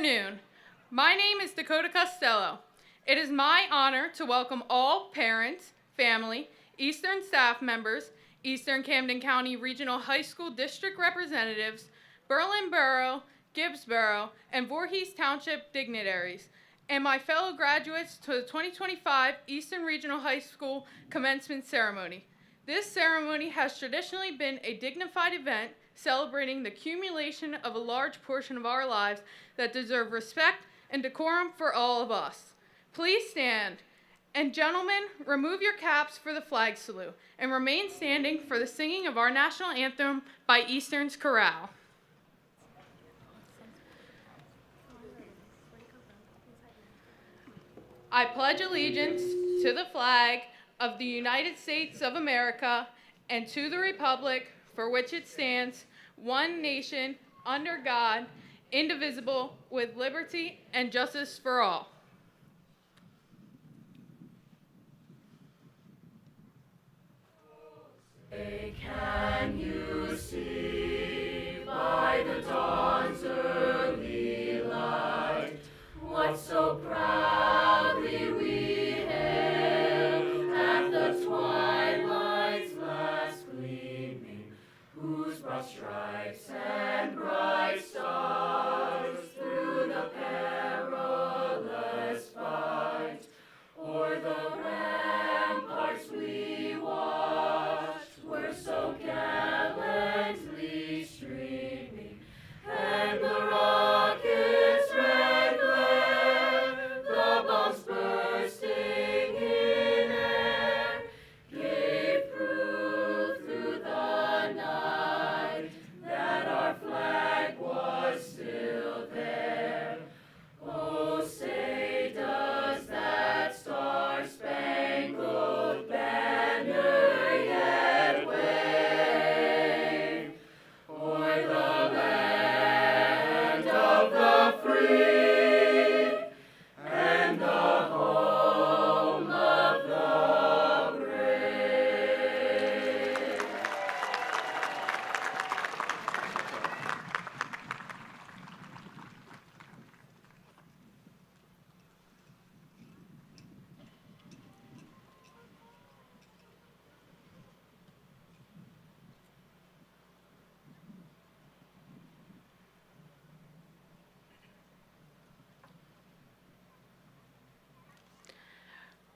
afternoon. My name is Dakota Costello. It is my honor to welcome all parents, family, Eastern staff members, Eastern Camden County Regional High School District representatives, Berlin Borough, Gibbs Borough, and Voorhees Township dignitaries, and my fellow graduates to the 2025 Eastern Regional High School Commencement Ceremony. This ceremony has traditionally been a dignified event celebrating the accumulation of a large portion of our lives that deserve respect and decorum for all of us. Please stand. And gentlemen, remove your caps for the flag salute and remain standing for the singing of our national anthem by Eastern's Chorale. I pledge allegiance to the flag of the United States of America and to the republic for which it stands, one nation, under God, indivisible, with liberty and justice for all. Can you see by the dawn's early light what so proudly we hailed at the twilight's last gleaming, whose broad stripes and bright stars through the perilous fight o'er the ramparts we watched were so gallantly streaming, and the rocket's red glare, the bombs bursting in air, gave proof through the night that our flag was still there. Oh, say does that star-spangled banner yet wave o'er the land of the free and the home of the brave?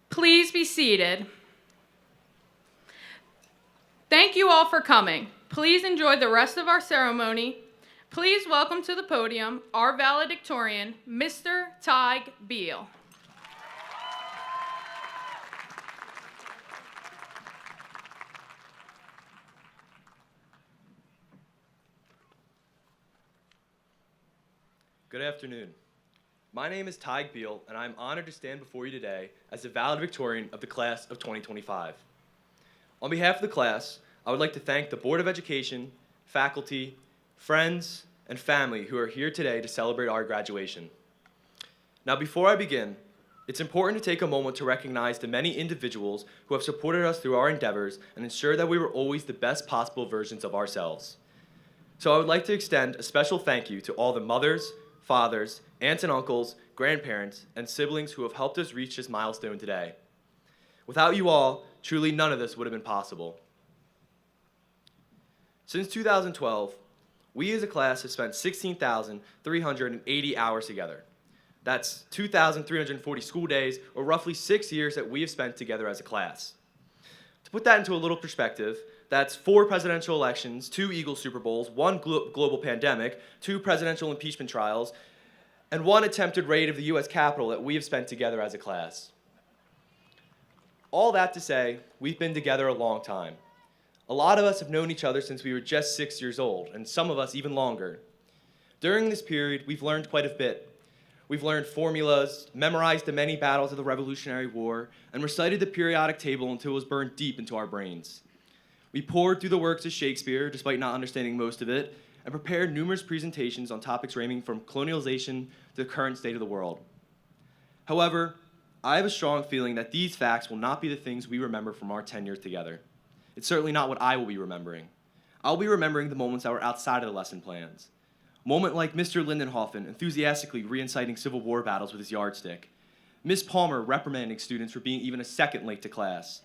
Please be seated. Thank you all for coming. Please enjoy the rest of our ceremony. Please welcome to the podium our valedictorian, Mr. Tig Beal. Good afternoon. My name is Tig Beal, and I'm honored to stand before you today as the valedictorian of the class of 2025. On behalf of the class, I would like to thank the Board of Education, faculty, friends, and family who are here today to celebrate our graduation. Now, before I begin, it's important to take a moment to recognize the many individuals who have supported us through our endeavors and ensure that we were always the best possible versions of ourselves. So I would like to extend a special thank you to all the mothers, fathers, aunts and uncles, grandparents, and siblings who have helped us reach this milestone today. Without you all, truly none of this would have been possible. Since 2012, we as a class have spent 16,380 hours together. That's 2,340 school days, or roughly 6 years that we have spent together as a class. To put that into a little perspective, that's 4 presidential elections, 2 Eagles Super Bowls, 1 global pandemic, 2 presidential impeachment trials, and 1 attempted raid of the U.S. Capitol that we have spent together as a class. All that to say, we've been together a long time. A lot of us have known each other since we were just 6 years old, and some of us even longer. During this period, we've learned quite a bit. We've learned formulas, memorized the many battles of the Revolutionary War, and recited the periodic table until it was burned deep into our brains. We poured through the works of Shakespeare, despite not understanding most of it, and prepared numerous presentations on topics ranging from colonialization to the current state of the world. However, I have a strong feeling that these facts will not be the things we remember from our tenure together. It's certainly not what I will be remembering. I'll be remembering the moments that were outside of the lesson plans. Moment like Mr. Lindenhofen enthusiastically reinciting Civil War battles with his yardstick. Miss Palmer reprimanding students for being even a second late to class.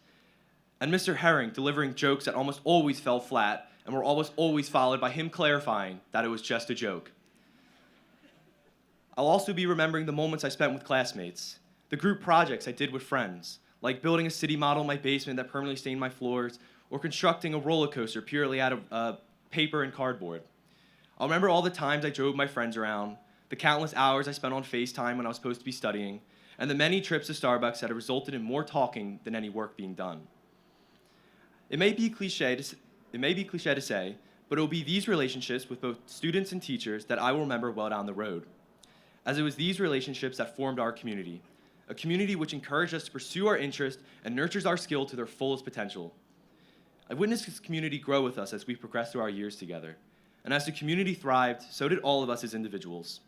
And Mr. Herring delivering jokes that almost always fell flat and were almost always followed by him clarifying that it was just a joke. I'll also be remembering the moments I spent with classmates, the group projects I did with friends, like building a city model in my basement that permanently stained my floors, or constructing a roller coaster purely out of paper and cardboard. I'll remember all the times I drove my friends around, the countless hours I spent on FaceTime when I was supposed to be studying, and the many trips to Starbucks that have resulted in more talking than any work being done. It may be cliche to say, but it will be these relationships with both students and teachers that I will remember well down the road, as it was these relationships that formed our community, a community which encouraged us to pursue our interest and nurtures our skill to their fullest potential. I've witnessed this community grow with us as we progressed through our years together, and as the community thrived, so did all of us as individuals.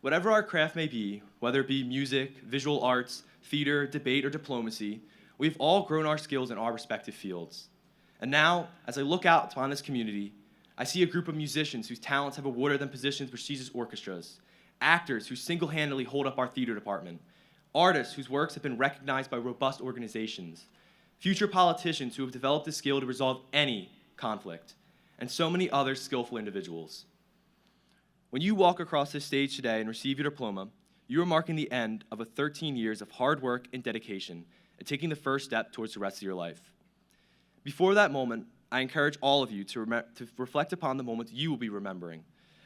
Whatever our craft may be, whether it be music, visual arts, theater, debate, or diplomacy, we've all grown our skills in our respective fields. And now, as I look out upon this community, I see a group of musicians whose talents have awarded them positions in prestigious orchestras, actors who single-handedly hold up our theater department, artists whose works have been recognized by robust organizations, future politicians who have developed the skill to resolve any conflict, and so many other skillful individuals. When you walk across this stage today and receive your diploma, you are marking the end of 13 years of hard work and dedication and taking the first step towards the rest of your life. Before that moment, I encourage all of you to reflect upon the moments you will be remembering,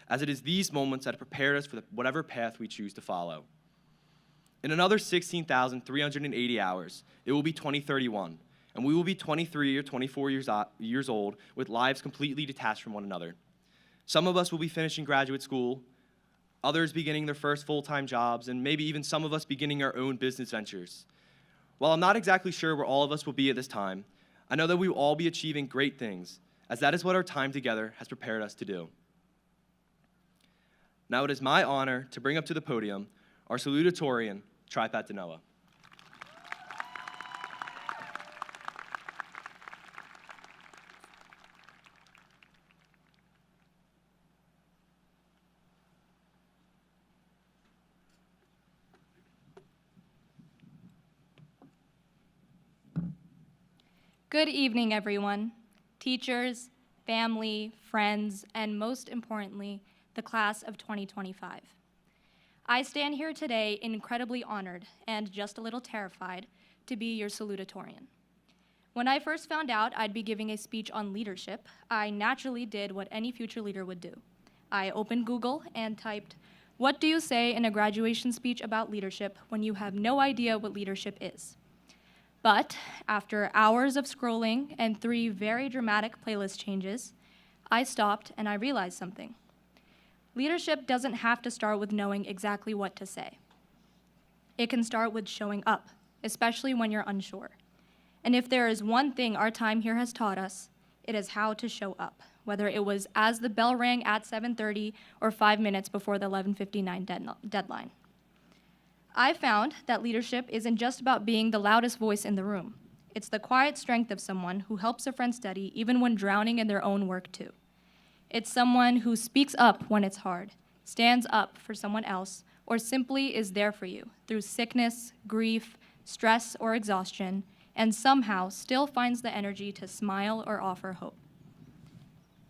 as it is these moments that have prepared us for whatever path we choose to follow. In another 16,380 hours, it will be 2031, and we will be 23 or 24 years old with lives completely detached from one another. Some of us will be finishing graduate school, others beginning their first full-time jobs, and maybe even some of us beginning our own business ventures. While I'm not exactly sure where all of us will be at this time, I know that we will all be achieving great things, as that is what our time together has prepared us to do. Now it is my honor to bring up to the podium our Salutatorian, Tripat Denoa. Good evening, everyone. Teachers, family, friends, and most importantly, the class of 2025. I stand here today incredibly honored and just a little terrified to be your salutatorian. When I first found out I'd be giving a speech on leadership, I naturally did what any future leader would do. I opened Google and typed, "What do you say in a graduation speech about leadership when you have no idea what leadership is?" But after hours of scrolling and 3 very dramatic playlist changes, I stopped and I realized something. Leadership doesn't have to start with knowing exactly what to say. It can start with showing up, especially when you're unsure. And if there is one thing our time here has taught us, it is how to show up, whether it was as the bell rang at 7:30 or 5 minutes before the 11:59 deadline. I found that leadership isn't just about being the loudest voice in the room. It's the quiet strength of someone who helps a friend study even when drowning in their own work too. It's someone who speaks up when it's hard, stands up for someone else, or simply is there for you through sickness, grief, stress, or exhaustion, and somehow still finds the energy to smile or offer hope.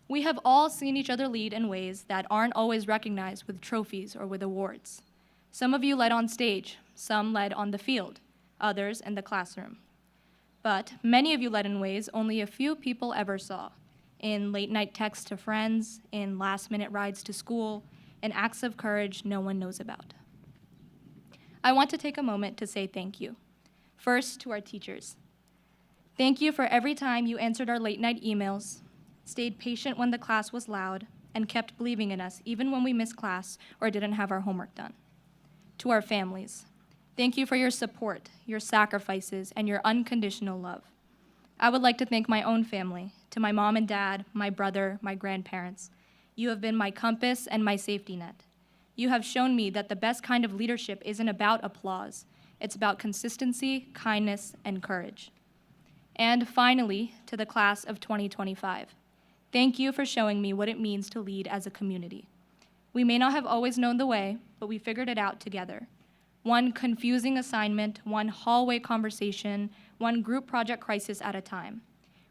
We have all seen each other lead in ways that aren't always recognized with trophies or with awards. Some of you led on stage, some led on the field, others in the classroom. But many of you led in ways only a few people ever saw, in late-night texts to friends, in last-minute rides to school, in acts of courage no one knows about. I want to take a moment to say thank you. First, to our teachers. Thank you for every time you answered our late-night emails, stayed patient when the class was loud, and kept believing in us even when we missed class or didn't have our homework done. To our families, thank you for your support, your sacrifices, and your unconditional love. I would like to thank my own family, to my mom and dad, my brother, my grandparents. You have been my compass and my safety net. You have shown me that the best kind of leadership isn't about applause. It's about consistency, kindness, and courage. And finally, to the class of 2025, Thank you for showing me what it means to lead as a community. We may not have always known the way, but we figured it out together. One confusing assignment, one hallway conversation, one group project crisis at a time.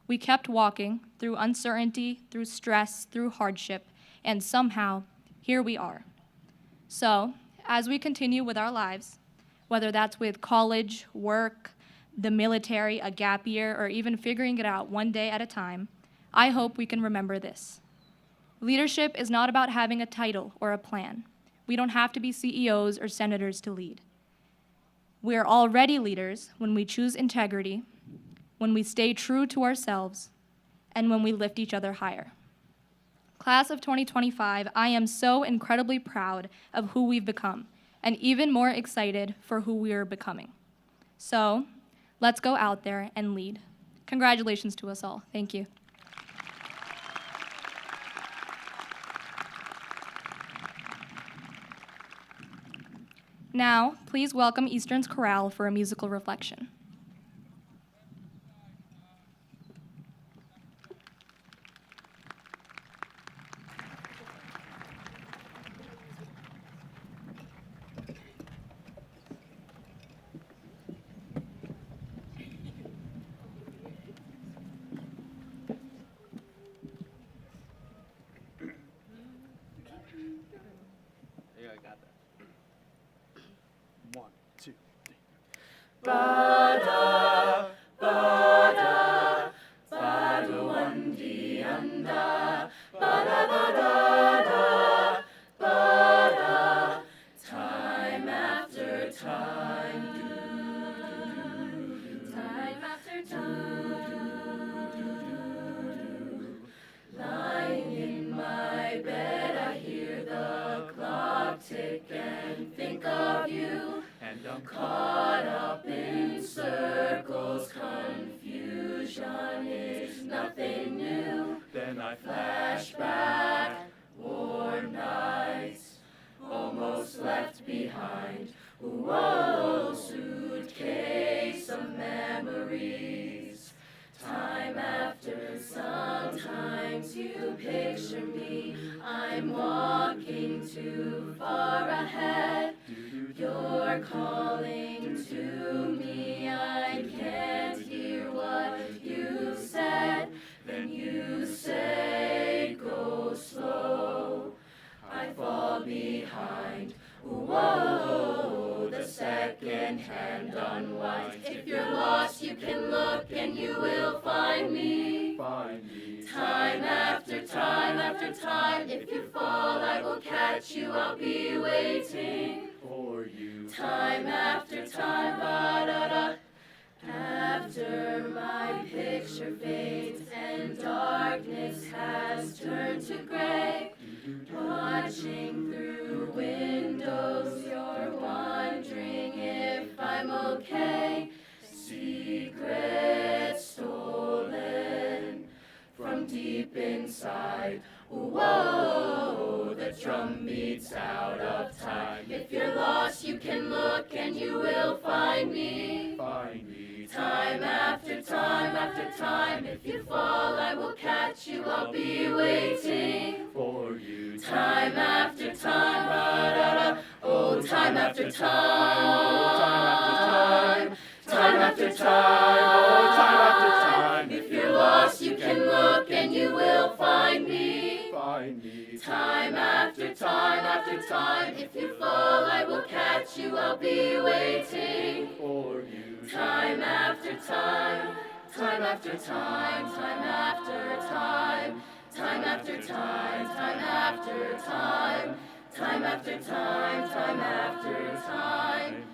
We kept walking through uncertainty, through stress, through hardship, and somehow, here we are. So, as we continue with our lives, whether that's with college, work, the military, a gap year, or even figuring it out one day at a time, I hope we can remember this. Leadership is not about having a title or a plan. We don't have to be CEOs or senators to lead. We are already leaders when we choose integrity, when we stay true to ourselves, and when we lift each other higher. Class of 2025, I am so incredibly proud of who we've become, and even more excited for who we are becoming. So, let's go out there and lead. Congratulations to us all. Thank you. Now, please welcome Eastern's Chorale for a musical reflection. Yeah, I got that. 1, 2, 3. Bada, bada, bada wandi anda, bada bada da, bada, time after time, time after time, lying in my bed I hear the clock tick and think of you. And I'm caught up in circles, confusion is nothing new. Then I flash back, warm nights, almost left behind. Whoa, suitcase of memories. Time after, sometimes you picture me, I'm walking too far ahead. You're calling to me, I can't hear what you said. Then you say, go slow, I fall behind. Whoa, the second hand unwinds. If you're lost, you can look and you will find me. Time after time after time. If you fall, I will catch you. I'll be waiting for you. Time after time, ba-da-da. After my picture fades and darkness has turned to gray, watching through windows, you're wondering if I'm okay. Secrets stolen from deep inside. Whoa, the drum beats out of time. If you're lost, you can look and you will find me. Time after time after time. If you fall, I will catch you. I'll be waiting for you. Time after time, ba-da-da. Oh, time after time. Time after time, oh, time after time. If you're lost, you can look and you will find me. Time after time after time. If you fall, I will catch you. I'll be waiting for you. Time after time, time after time, time after time, time after time, time after time, time after time, time after time.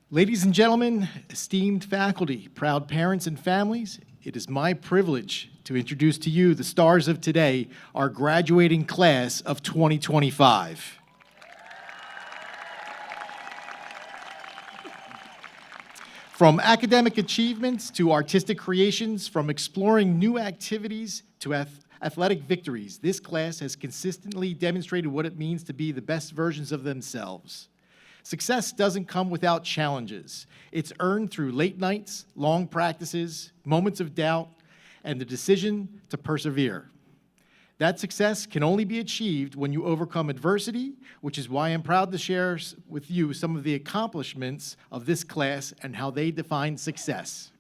Ladies and gentlemen, esteemed faculty, proud parents and families, it is my privilege to introduce to you the stars of today, our graduating class of 2025. From academic achievements to artistic creations, from exploring new activities to athletic victories, this class has consistently demonstrated what it means to be the best versions of themselves. Success doesn't come without challenges. It's earned through late nights, long practices, moments of doubt, and the decision to persevere. That success can only be achieved when you overcome adversity, which is why I'm proud to share with you some of the accomplishments of this class and how they define success.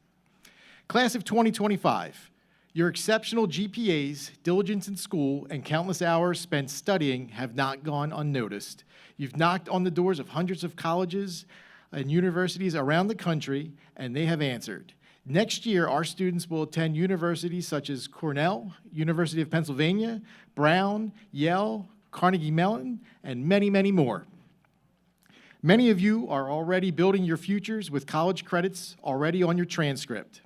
Class of 2025, your exceptional GPAs, diligence in school, and countless hours spent studying have not gone unnoticed. You've knocked on the doors of hundreds of colleges and universities around the country, and they have answered. Next year, our students will attend universities such as Cornell, University of Pennsylvania, Brown, Yale, Carnegie Mellon, and many, many more. Many of you are already building your futures with college credits already on your transcript.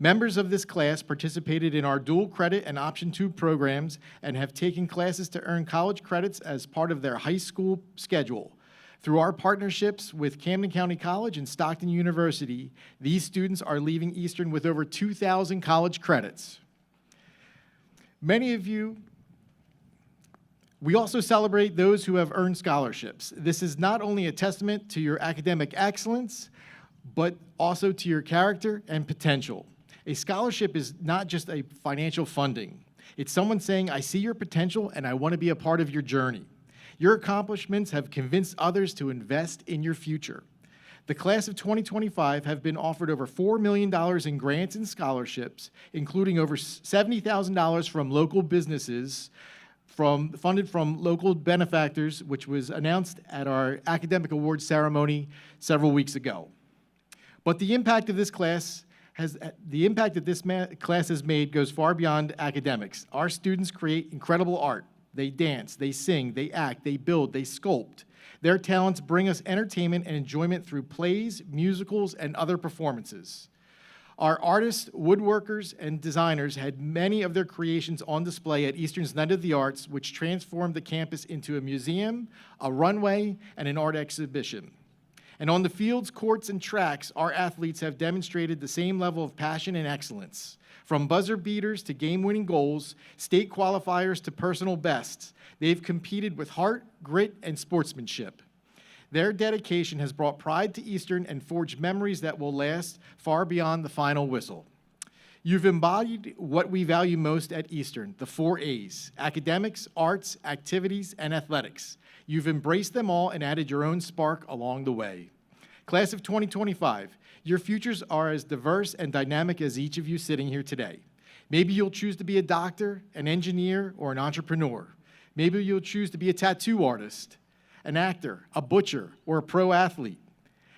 Members of this class participated in our dual credit and option 2 programs and have taken classes to earn college credits as part of their high school schedule. Through our partnerships with Camden County College and Stockton University, these students are leaving Eastern with over 2,000 college credits. Many of you, we also celebrate those who have earned scholarships. This is not only a testament to your academic excellence, but also to your character and potential. A scholarship is not just a financial funding. It's someone saying, I see your potential and I want to be a part of your journey. Your accomplishments have convinced others to invest in your future. The class of 2025 have been offered over $4 million in grants and scholarships, including over $70,000 from local businesses, funded from local benefactors, which was announced at our academic awards ceremony several weeks ago. But the impact of this class class has made goes far beyond academics. Our students create incredible art. They dance, they sing, they act, they build, they sculpt. Their talents bring us entertainment and enjoyment through plays, musicals, and other performances. Our artists, woodworkers, and designers had many of their creations on display at Eastern's Night of the Arts, which transformed the campus into a museum, a runway, and an art exhibition. And on the fields, courts, and tracks, our athletes have demonstrated the same level of passion and excellence. From buzzer beaters to game-winning goals, state qualifiers to personal bests, they've competed with heart, grit, and sportsmanship. Their dedication has brought pride to Eastern and forged memories that will last far beyond the final whistle. You've embodied what we value most at Eastern, the 4 A's: academics, arts, activities, and athletics. You've embraced them all and added your own spark along the way. Class of 2025, your futures are as diverse and dynamic as each of you sitting here today. Maybe you'll choose to be a doctor, an engineer, or an entrepreneur. Maybe you'll choose to be a tattoo artist, an actor, a butcher, or a pro athlete.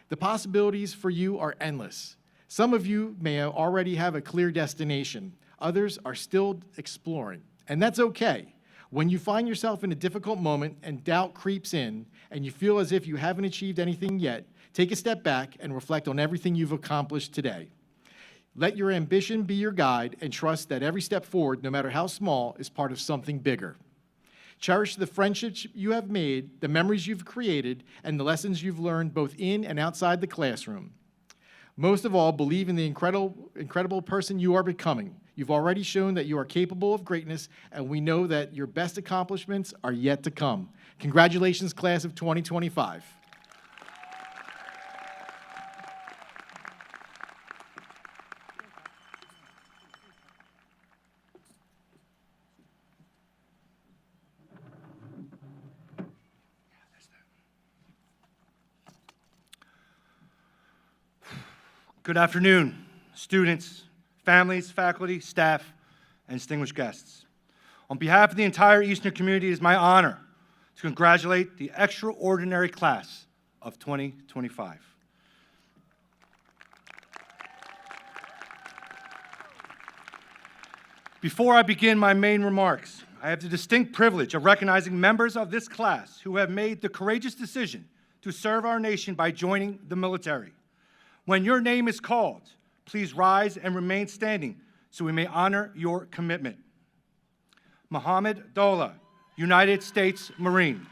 The possibilities for you are endless. Some of you may already have a clear destination. Others are still exploring, and that's okay. When you find yourself in a difficult moment and doubt creeps in and you feel as if you haven't achieved anything yet, take a step back and reflect on everything you've accomplished today. Let your ambition be your guide and trust that every step forward, no matter how small, is part of something bigger. Cherish the friendships you have made, the memories you've created, and the lessons you've learned both in and outside the classroom. Most of all, believe in the incredible person you are becoming. You've already shown that you are capable of greatness, and we know that your best accomplishments are yet to come. Congratulations, class of 2025. Good afternoon, students, families, faculty, staff, and distinguished guests. On behalf of the entire Eastern community, it is my honor to congratulate the extraordinary class of 2025. Before I begin my main remarks, I have the distinct privilege of recognizing members of this class who have made the courageous decision to serve our nation by joining the military. When your name is called, please rise and remain standing so we may honor your commitment. Mohammed Dola, United States Marines.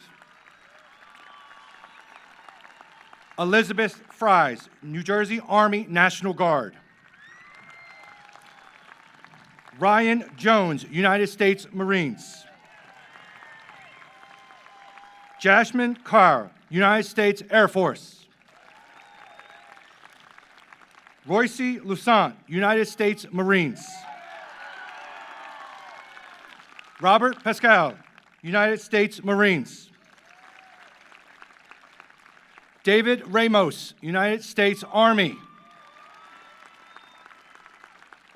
Elizabeth Fries, New Jersey Army National Guard. Ryan Jones, United States Marines. Jasmine Carr, United States Air Force. Royce Lusant, United States Marines. Robert Pascal, United States Marines. David Ramos, United States Army.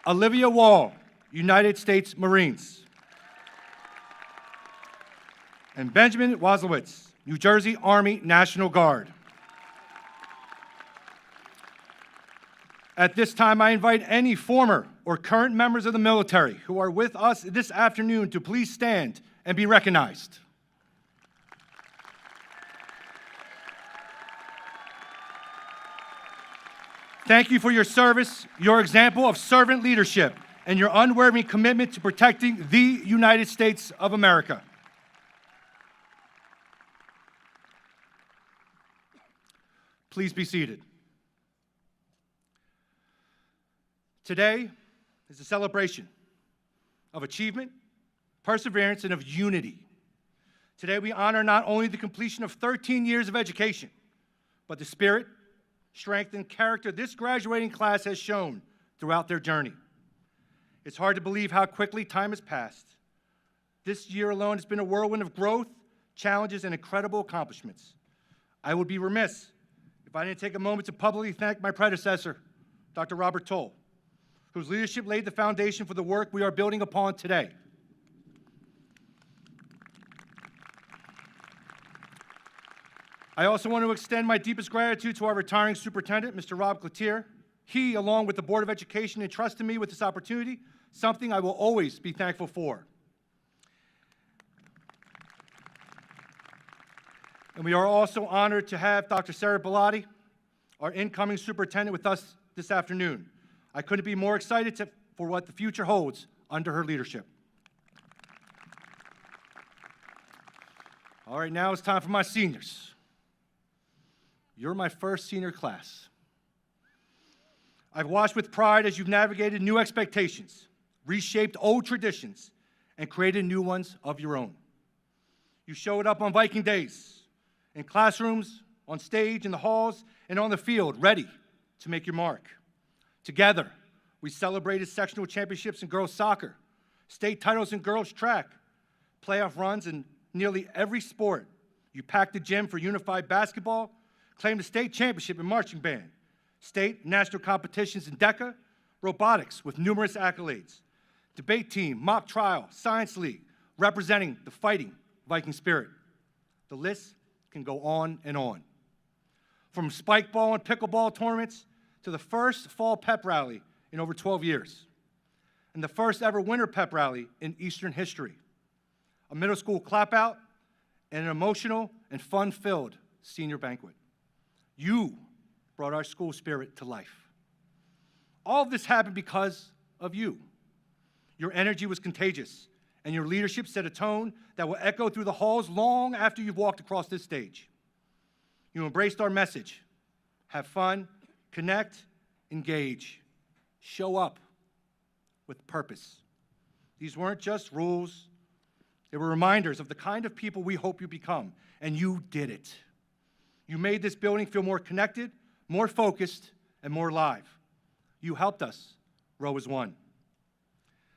Olivia Wall, United States Marines. And Benjamin Waslowitz, New Jersey Army National Guard. At this time, I invite any former or current members of the military who are with us this afternoon to please stand and be recognized. Thank you for your service, your example of servant leadership, and your unwavering commitment to protecting the United States of America. Please be seated. Today is a celebration of achievement, perseverance, and of unity. Today we honor not only the completion of 13 years of education, but the spirit, strength, and character this graduating class has shown throughout their journey. It's hard to believe how quickly time has passed. This year alone has been a whirlwind of growth, challenges, and incredible accomplishments. I would be remiss if I didn't take a moment to publicly thank my predecessor, Dr. Robert Toll, whose leadership laid the foundation for the work we are building upon today. I also want to extend my deepest gratitude to our retiring superintendent, Mr. Rob Cloutier. He, along with the Board of Education, entrusted me with this opportunity, something I will always be thankful for. And we are also honored to have Dr. Sarah Bellotti, our incoming superintendent, with us this afternoon. I couldn't be more excited for what the future holds under her leadership. All right, now it's time for my seniors. You're my first senior class. I've watched with pride as you've navigated new expectations, reshaped old traditions, and created new ones of your own. You showed up on Viking days, in classrooms, on stage, in the halls, and on the field, ready to make your mark. Together, we celebrated sectional championships in girls soccer, state titles in girls track, playoff runs in nearly every sport. You packed the gym for unified basketball, claimed a state championship in marching band, state national competitions in DECA, robotics with numerous accolades, debate team, mock trial, science league, representing the fighting Viking spirit. The list can go on and on. From spike ball and pickleball tournaments to the first fall pep rally in over 12 years, and the first ever winter pep rally in Eastern history, a middle school clap out, and an emotional and fun-filled senior banquet. You brought our school spirit to life. All of this happened because of you. Your energy was contagious, and your leadership set a tone that will echo through the halls long after you've walked across this stage. You embraced our message. Have fun, connect, engage, show up with purpose. These weren't just rules. They were reminders of the kind of people we hope you become, and you did it. You made this building feel more connected, more focused, and more alive. You helped us grow as one.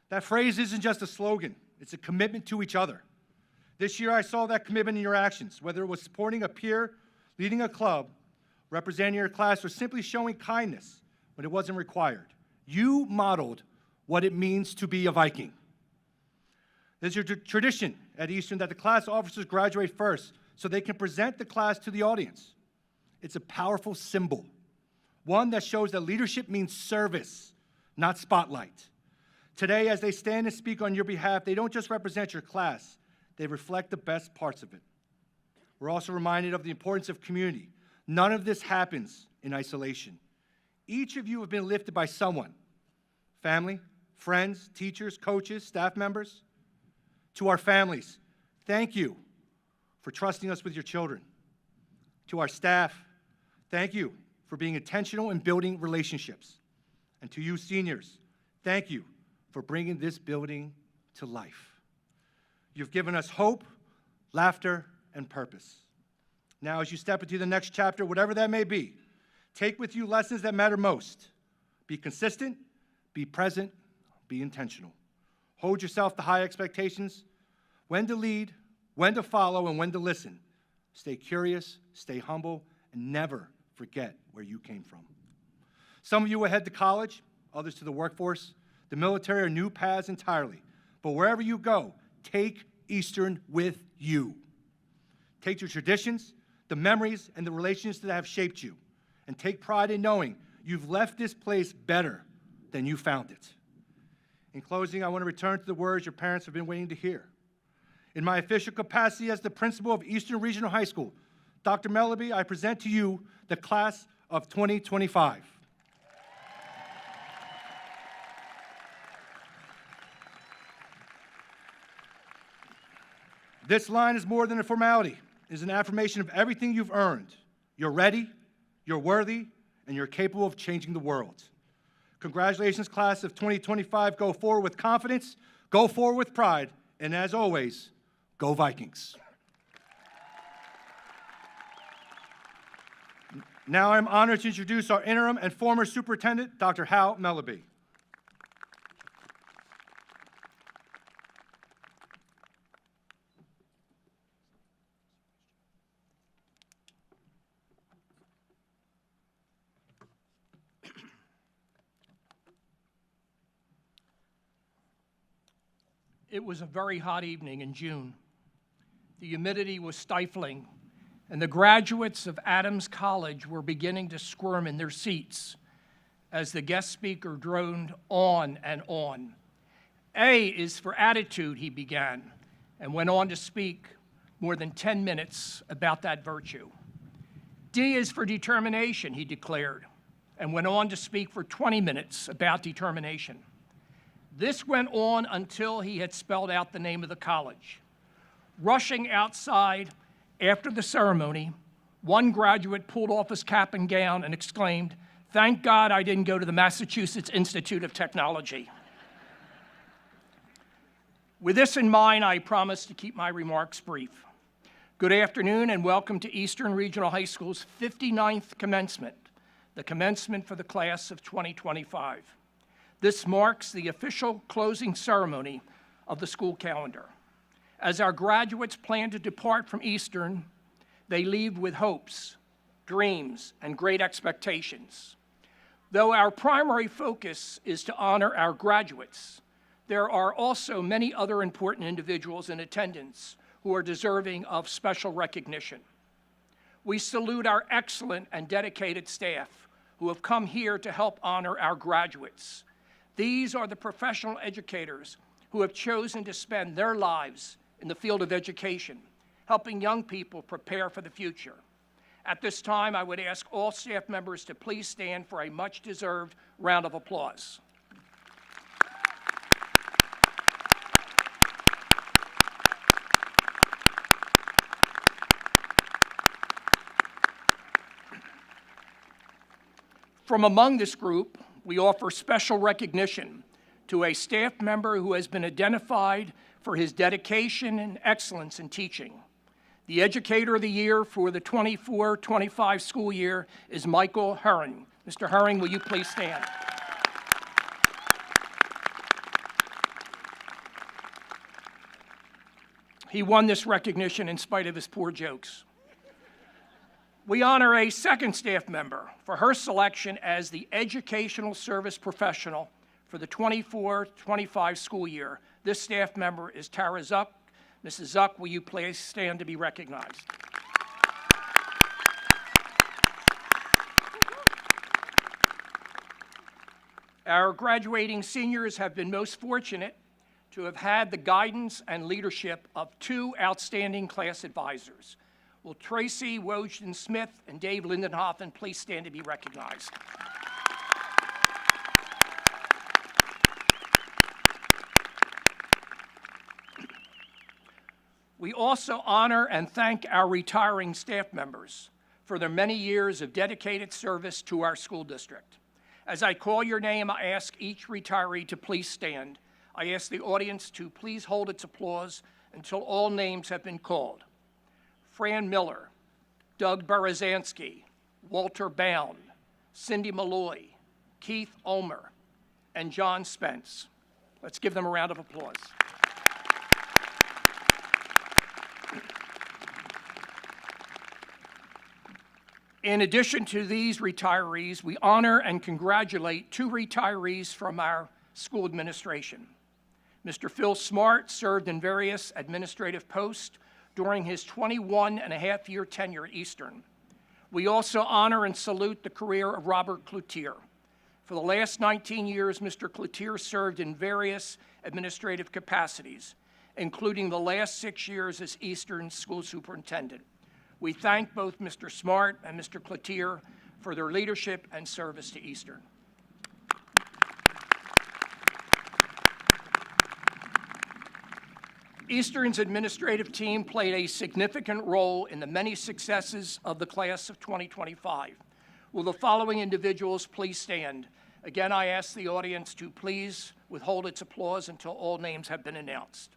That phrase isn't just a slogan, it's a commitment to each other. This year I saw that commitment in your actions, whether it was supporting a peer, leading a club, representing your class, or simply showing kindness when it wasn't required. You modeled what it means to be a Viking. There's a tradition at Eastern that the class officers graduate first so they can present the class to the audience. It's a powerful symbol, one that shows that leadership means service, not spotlight. Today, as they stand and speak on your behalf, they don't just represent your class, they reflect the best parts of it. We're also reminded of the importance of community. None of this happens in isolation. Each of you have been lifted by someone, family, friends, teachers, coaches, staff members. To our families, thank you for trusting us with your children. To our staff, thank you for being intentional in building relationships. And to you seniors, thank you for bringing this building to life. You've given us hope, laughter, and purpose. Now, as you step into the next chapter, whatever that may be, take with you lessons that matter most. Be consistent, be present, be intentional. Hold yourself to high expectations, when to lead, when to follow, and when to listen. Stay curious, stay humble, and never forget where you came from. Some of you will head to college, others to the workforce, the military, or new paths entirely. But wherever you go, take Eastern with you. Take your traditions, the memories, and the relationships that have shaped you, and take pride in knowing you've left this place better than you found it. In closing, I want to return to the words your parents have been waiting to hear. In my official capacity as the principal of Eastern Regional High School, Dr. Melleby, I present to you the class of 2025. This line is more than a formality. It is an affirmation of everything you've earned. You're ready, you're worthy, and you're capable of changing the world. Congratulations, class of 2025. Go forward with confidence, go forward with pride, and as always, go Vikings. Now I'm honored to introduce our interim and former superintendent, Dr. Hal Melleby. It was a very hot evening in June. The humidity was stifling, and the graduates of Adams College were beginning to squirm in their seats as the guest speaker droned on and on. A is for attitude, he began, and went on to speak more than 10 minutes about that virtue. D is for determination, he declared, and went on to speak for 20 minutes about determination. This went on until he had spelled out the name of the college. Rushing outside after the ceremony, one graduate pulled off his cap and gown and exclaimed, "Thank God I didn't go to the Massachusetts Institute of Technology." With this in mind, I promise to keep my remarks brief. Good afternoon and welcome to Eastern Regional High School's 59th commencement, the commencement for the class of 2025. This marks the official closing ceremony of the school calendar. As our graduates plan to depart from Eastern, they leave with hopes, dreams, and great expectations. Though our primary focus is to honor our graduates, there are also many other important individuals in attendance who are deserving of special recognition. We salute our excellent and dedicated staff who have come here to help honor our graduates. These are the professional educators who have chosen to spend their lives in the field of education, helping young people prepare for the future. At this time, I would ask all staff members to please stand for a much-deserved round of applause. From among this group, we offer special recognition to a staff member who has been identified for his dedication and excellence in teaching. The Educator of the Year for the 24-25 school year is Michael Herring. Mr. Herring, will you please stand? He won this recognition in spite of his poor jokes. We honor a second staff member for her selection as the Educational Service Professional for the 24-25 school year. This staff member is Tara Zuck. Mrs. Zuck, will you please stand to be recognized? Our graduating seniors have been most fortunate to have had the guidance and leadership of two outstanding class advisors. Will Tracy Wojden-Smith and Dave Lindenhofen please stand to be recognized? We also honor and thank our retiring staff members for their many years of dedicated service to our school district. As I call your name, I ask each retiree to please stand. I ask the audience to please hold its applause until all names have been called. Fran Miller, Doug Berezanski, Walter Bound, Cindy Malloy, Keith Ulmer, and John Spence. Let's give them a round of applause. In addition to these retirees, we honor and congratulate 2 retirees from our school administration. Mr. Phil Smart served in various administrative posts during his 21-and-a-half-year tenure at Eastern. We also honor and salute the career of Robert Cloutier. For the last 19 years, Mr. Cloutier served in various administrative capacities, including the last 6 years as Eastern School Superintendent. We thank both Mr. Smart and Mr. Cloutier for their leadership and service to Eastern. Eastern's administrative team played a significant role in the many successes of the class of 2025. Will the following individuals please stand? Again, I ask the audience to please withhold its applause until all names have been announced.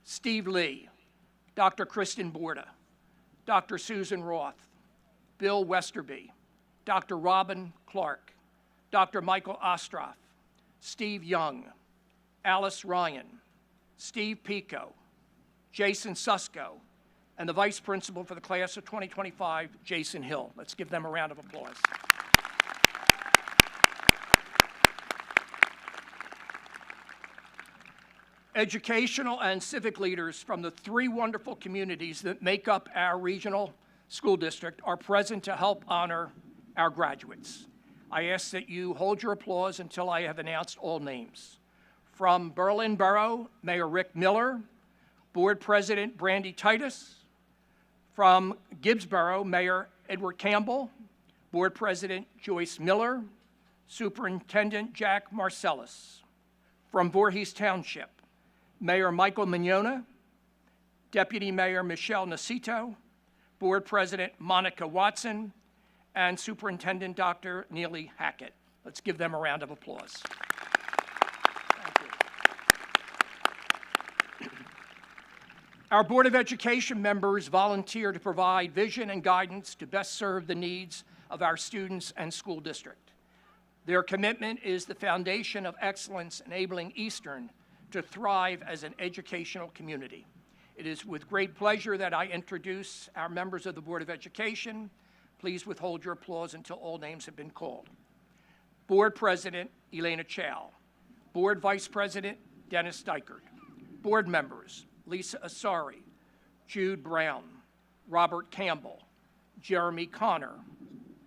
Steve Lee, Dr. Kristen Borda, Dr. Susan Roth, Bill Westerby, Dr. Robin Clark, Dr. Michael Ostroff, Steve Young, Alice Ryan, Steve Pico, Jason Susko, and the Vice Principal for the class of 2025, Jason Hill. Let's give them a round of applause. Educational and civic leaders from the 3 wonderful communities that make up our regional school district are present to help honor our graduates. I ask that you hold your applause until I have announced all names. From Berlin Borough, Mayor Rick Miller, Board President Brandy Titus. From Gibbsboro, Mayor Edward Campbell, Board President Joyce Miller, Superintendent Jack Marcellus. From Voorhees Township, Mayor Michael Mignona, Deputy Mayor Michelle Nacito, Board President Monica Watson, and Superintendent Dr. Neely Hackett. Let's give them a round of applause. Thank you. Our Board of Education members volunteer to provide vision and guidance to best serve the needs of our students and school district. Their commitment is the foundation of excellence enabling Eastern to thrive as an educational community. It is with great pleasure that I introduce our members of the Board of Education. Please withhold your applause until all names have been called. Board President Elena Chow, Board Vice President Dennis Dykert, Board members Lisa Asari, Jude Brown, Robert Campbell, Jeremy Connor,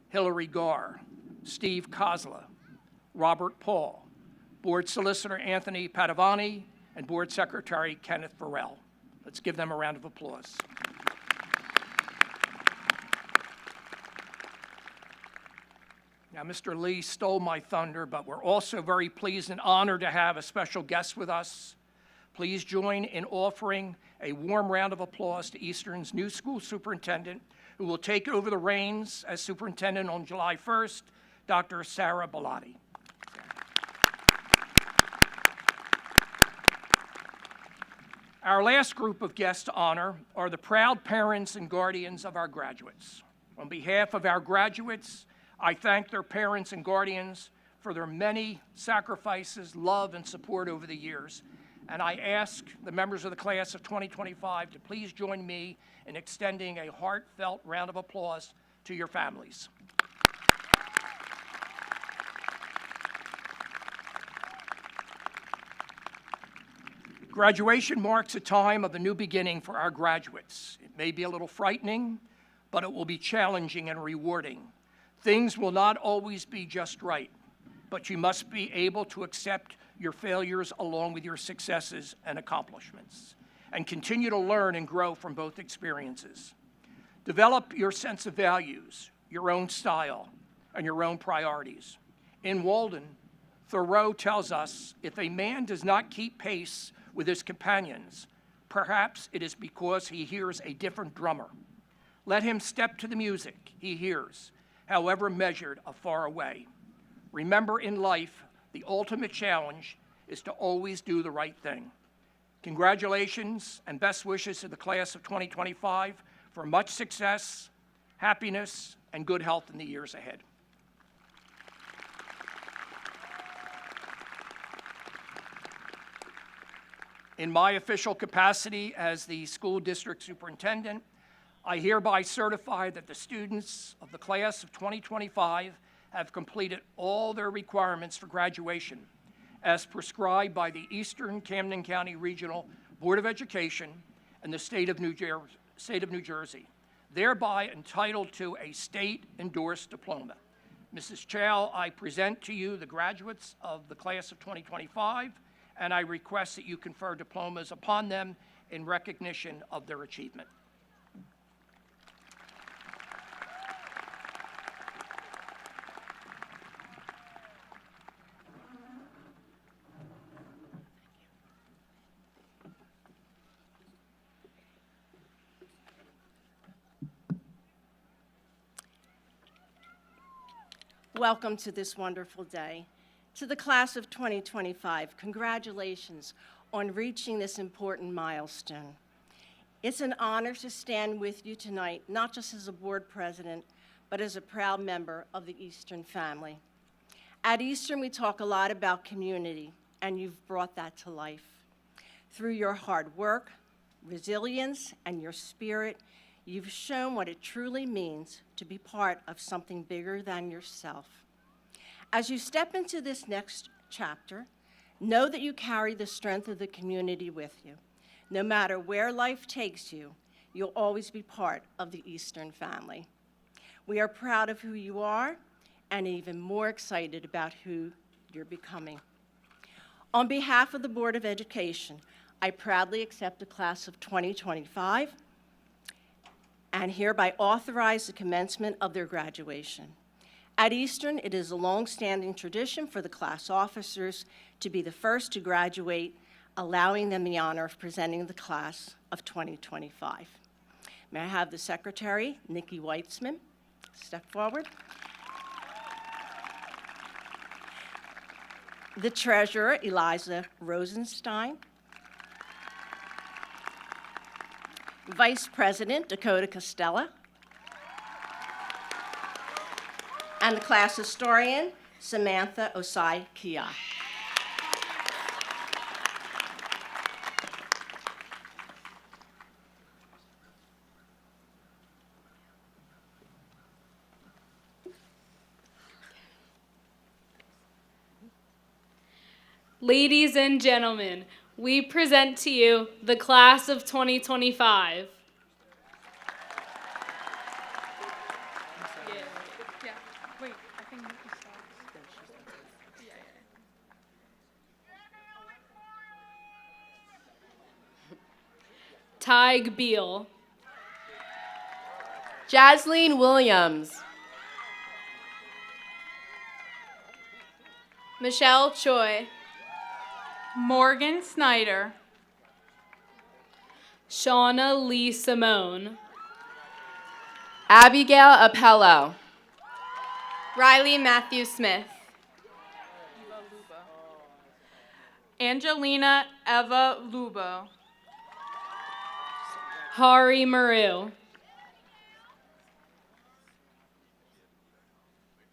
Hillary Garr, Steve Kozla, Robert Paul, Board Solicitor Anthony Padavani, and Board Secretary Kenneth Farrell. Let's give them a round of applause. Now, Mr. Lee stole my thunder, but we're also very pleased and honored to have a special guest with us. Please join in offering a warm round of applause to Eastern's new school superintendent, who will take over the reins as superintendent on July 1st, Dr. Sarah Bellotti. Our last group of guests to honor are the proud parents and guardians of our graduates. On behalf of our graduates, I thank their parents and guardians for their many sacrifices, love, and support over the years. And I ask the members of the class of 2025 to please join me in extending a heartfelt round of applause to your families. Graduation marks a time of a new beginning for our graduates. It may be a little frightening, but it will be challenging and rewarding. Things will not always be just right, but you must be able to accept your failures along with your successes and accomplishments, and continue to learn and grow from both experiences. Develop your sense of values, your own style, and your own priorities. In Walden, Thoreau tells us, if a man does not keep pace with his companions, Perhaps it is because he hears a different drummer. Let him step to the music he hears, however measured afar away. Remember, in life, the ultimate challenge is to always do the right thing. Congratulations and best wishes to the class of 2025 for much success, happiness, and good health in the years ahead. In my official capacity as the school district superintendent, I hereby certify that the students of the class of 2025 have completed all their requirements for graduation as prescribed by the Eastern Camden County Regional Board of Education and the state of New Jersey, thereby entitled to a state-endorsed diploma. Mrs. Chow, I present to you the graduates of the class of 2025, and I request that you confer diplomas upon them in recognition of their achievement. Welcome to this wonderful day. To the class of 2025, congratulations on reaching this important milestone. It's an honor to stand with you tonight, not just as a board president, but as a proud member of the Eastern family. At Eastern, we talk a lot about community, and you've brought that to life. Through your hard work, resilience, and your spirit, you've shown what it truly means to be part of something bigger than yourself. As you step into this next chapter, know that you carry the strength of the community with you. No matter where life takes you, you'll always be part of the Eastern family. We are proud of who you are and even more excited about who you're becoming. On behalf of the Board of Education, I proudly accept the class of 2025 and hereby authorize the commencement of their graduation. At Eastern, it is a long-standing tradition for the class officers to be the first to graduate, allowing them the honor of presenting the class of 2025. May I have the Secretary, Nikki Weitzman, step forward. The Treasurer, Eliza Rosenstein. Vice President Dakota Costella, and the class historian Samantha Osai Kia. Ladies and gentlemen, we present to you the class of 2025. Yeah. Wait, I think Nikki starts. Yeah. Tig Beal, Jasleen Williams, Michelle Choi, Morgan Snyder, Shauna Lee Simone, Abigail Appello, Riley Matthew Smith, Angelina Eva Lubo, Hari Maru,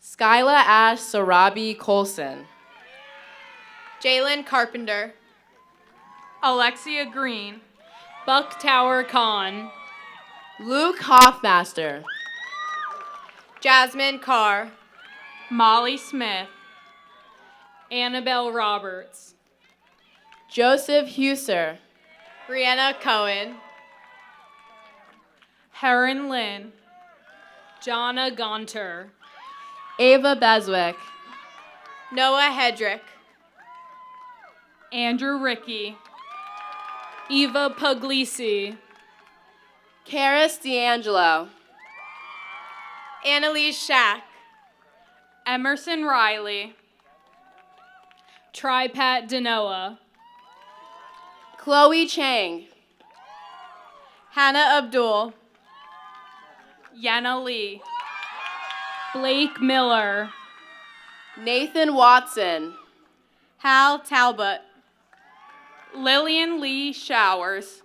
Skyla Ash Sarabi Colson, Jalen Carpenter, Alexia Green, Buck Tower Khan, Luke Hoffmaster, Jasmine Carr, Molly Smith, Annabelle Roberts, Joseph Huser, Brianna Cohen, Heron Lynn, Jonna Gonter, Ava Beswick, Noah Hedrick, Andrew Rickey, Eva Puglisi, Karis D'Angelo, Annalise Shack, Emerson Riley, Tripat Denoa, Chloe Chang, Hannah Abdul. Yenna Lee. Blake Miller. Nathan Watson. Hal Talbot. Lillian Lee Showers.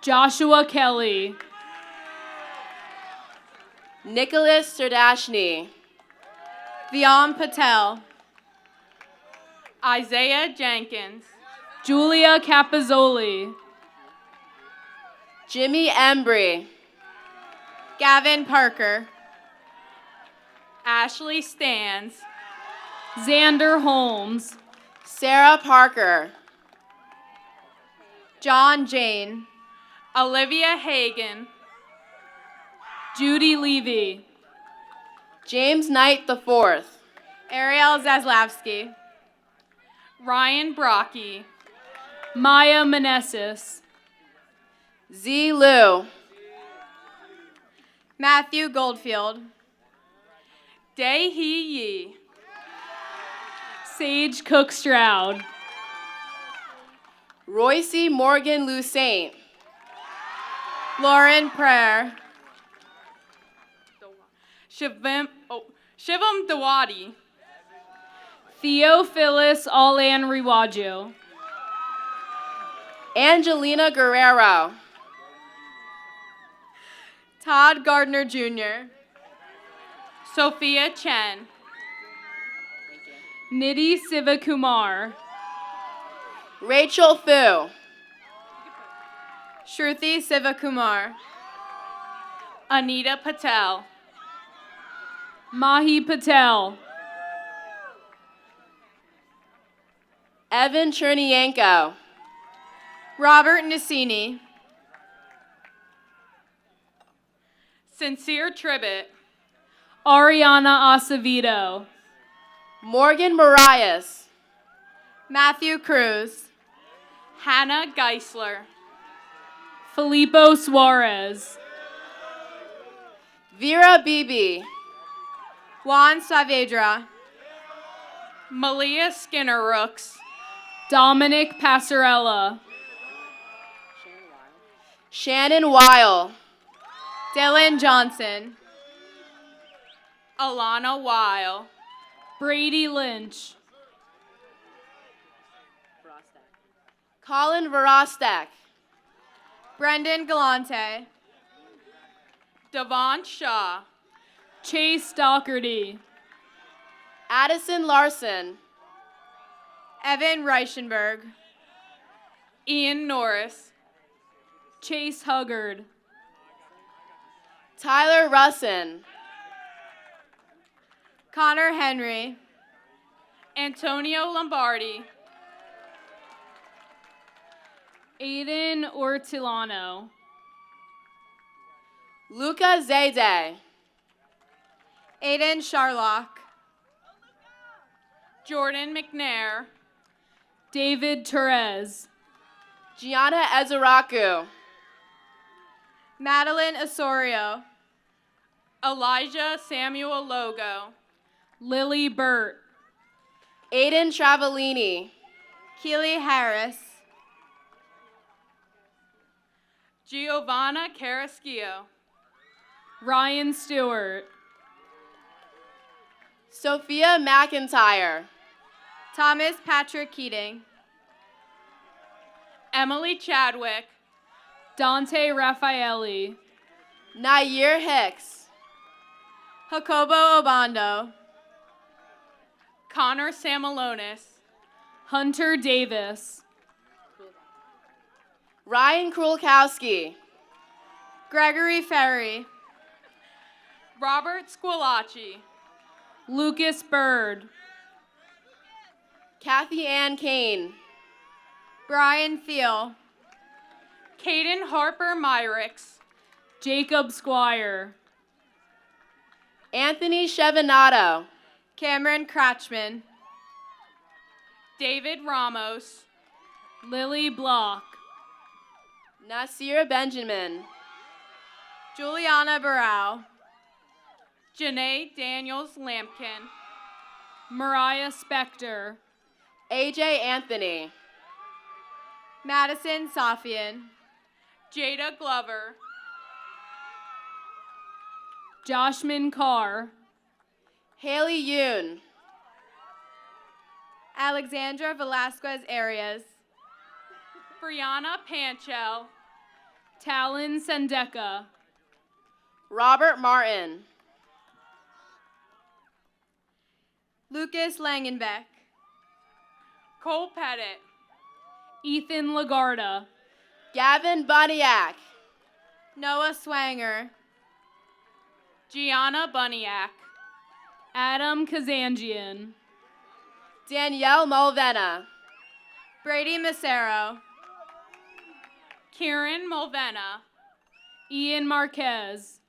Joshua Kelly. Nicholas Sardashny. Vyam Patel. Isaiah Jenkins. Julia Capizzoli. Jimmy Embry. Gavin Parker. Ashley Stans. Xander Holmes. Sarah Parker. John Jane. Olivia Hagan. Judy Levy. James Knight IV. Ariel Zaslavsky. Ryan Brocky. Maya Meneses. Z. Liu. Matthew Goldfield. Dae Hee Yee. Sage Cook Stroud. Royce Morgan Lusaint. Lauren Prayer. Shivam Dawadi. Theo Phyllis Allan Riwaju. Angelina Guerrero. Todd Gardner Jr. Sophia Chen. Nidhi Sivakumar. Rachel Fu. Shruti Sivakumar. Anita Patel. Mahi Patel. Evan Chernyenko. Robert Nassini. Sincere Tribbett. Ariana Acevedo. Morgan Marias. Matthew Cruz. Hannah Geisler. Filippo Suarez. Vera Beebe. Juan Saavedra. Malia Skinner Rooks. Dominic Passarella. Shannon Weil. Dylan Johnson. Alana Weil. Brady Lynch. Colin Verostek. Brendan Galante. Devon Shaw. Chase Doherty. Addison Larson. Evan Reichenberg. Ian Norris. Chase Huggard. Tyler Russin. Connor Henry. Antonio Lombardi. Aiden Ortolano. Luca Zayde. Aiden Sharlock. Jordan McNair. David Torres. Gianna Ezeraku. Madeline Osorio. Elijah Samuel Logo. Lily Burt. Aiden Travellini. Keely Harris. Giovanna Carrasquillo. Ryan Stewart. Sophia McIntyre. Thomas Patrick Keating. Emily Chadwick. Dante Raffaelli. Nair Hicks. Jacobo Obando. Connor Samalonis. Hunter Davis. Ryan Krulkowski. Gregory Ferry. Robert Squillaci. Lucas Bird. Kathy Ann Kane. Brian Thiel. Caden Harper Myricks. Jacob Squire. Anthony Chevinato. Cameron Kratchman. David Ramos. Lily Block. Nasir Benjamin. Juliana Barrow. Janae Daniels Lampkin. Mariah Spector. AJ Anthony. Madison Safian. Jada Glover, Joshman Carr, Haley Yoon, Alexandra Velasquez Arias, Brianna Panchel, Talon Sendeka, Robert Martin, Lucas Langenbeck, Cole Pettit, Ethan Lagarda, Gavin Buniak, Noah Swanger, Gianna Buniak, Adam Kazanjian, Danielle Mulvena, Brady Macero, Kieran Mulvena, Ian Marquez,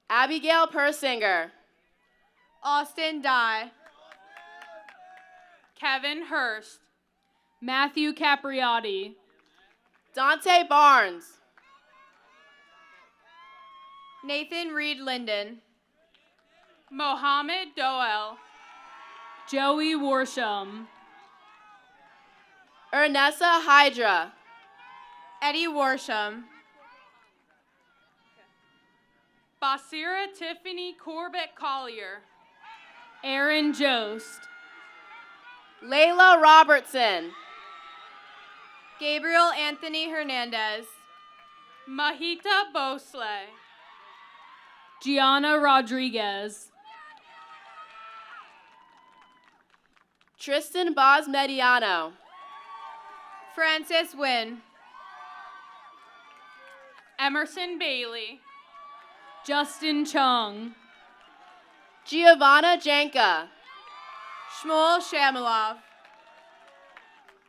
Abigail Persinger, Austin Dye, Kevin Hurst, Matthew Capriotti, Dante Barnes, Nathan Reed Linden, Mohammed Doel, Joey Warsham, Ernessa Hydra, Eddie Warsham, Basira Tiffany Corbett Collier, Aaron Jost, Layla Robertson, Gabriel Anthony Hernandez, Mahita Bosley, Gianna Rodriguez, Tristan Boz Mediano, Francis Wynn, Emerson Bailey, Justin Chung, Giovanna Janka, Shmuel Shamalov,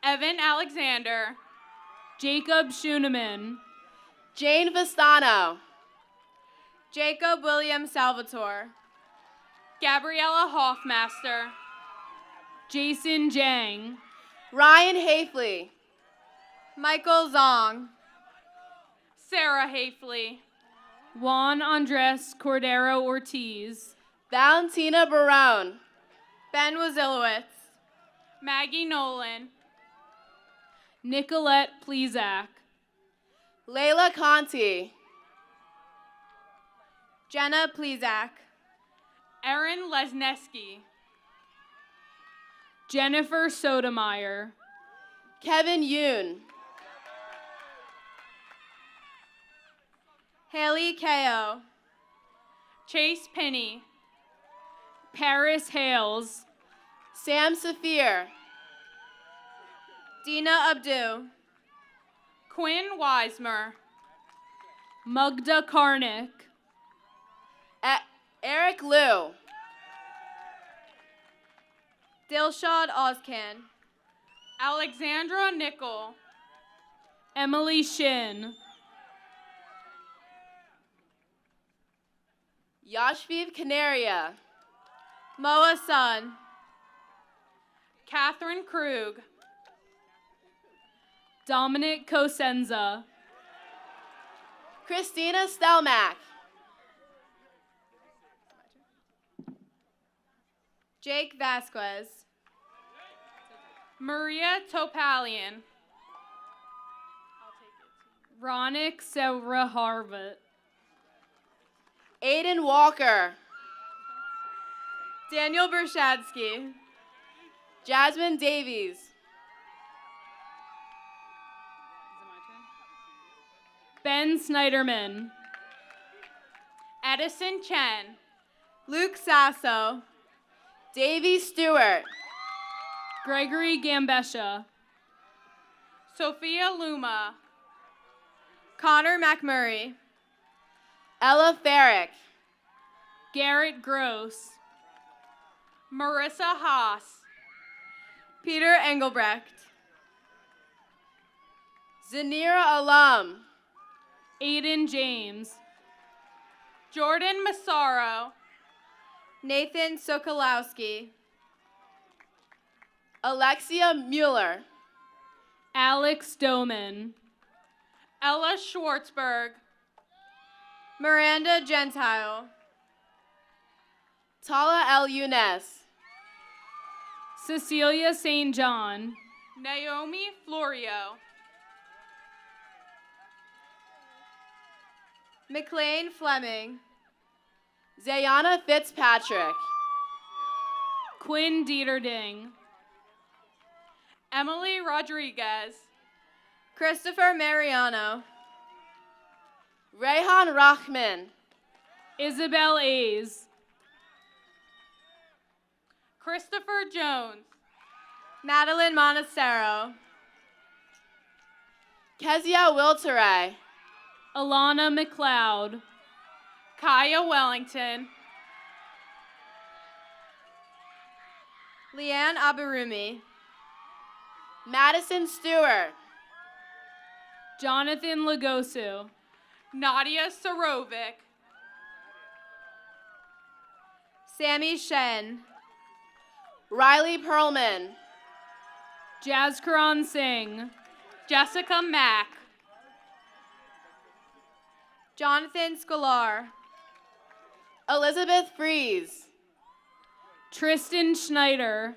Evan Alexander, Jacob Schuneman, Jane Vistano, Jacob William Salvatore, Gabriella Hoffmaster, Jason Jang, Ryan Hafley, Michael Zong, Sarah Hafley, Juan Andres Cordero Ortiz, Valentina Barone, Ben Wazilowitz, Maggie Nolan, Nicolette Plezak, Layla Conti, Jenna Plezak, Erin Lesneski, Jennifer Sotomayor, Kevin Yoon, Haley Ko, Chase Pinney, Paris Hales, Sam Saphir, Dina Abdu, Quinn Wisemer, Mugda Karnik, Eric Liu, Dilshad Ozcan, Alexandra Nickel, Emily Shin, Yashviv Canaria, Moa Sun, Catherine Krug, Dominic Cosenza, Christina Stelmack, Jake Vasquez, Maria Topalian, Ronik Sevra Harvat, Aiden Walker, Daniel Bershadsky, Jasmine Davies, Ben Snyderman, Edison Chen, Luke Sasso, Davy Stewart, Gregory Gambesha, Sophia Luma, Connor McMurray, Ella Farrick, Garrett Gross, Marissa Haas, Peter Engelbrecht, Zanira Alum, Aiden James, Jordan Massaro, Nathan Sokolowski, Alexia Mueller, Alex Doman, Ella Schwartzberg, Miranda Gentile, Tala El Younes, Cecilia St. John, Naomi Florio, McLean Fleming. Zayana Fitzpatrick. Quinn Dieterding. Emily Rodriguez. Christopher Mariano. Rayhan Rahman. Isabel A's. Christopher Jones. Madeline Monastero. Kezia Wilteray. Alana McLeod. Kaya Wellington. Leanne Abarumi. Madison Stewart. Jonathan Lagosu. Nadia Sorovic. Sammy Shen. Riley Perlman. Jazkaran Singh. Jessica Mack. Jonathan Scholar. Elizabeth Fries. Tristan Schneider.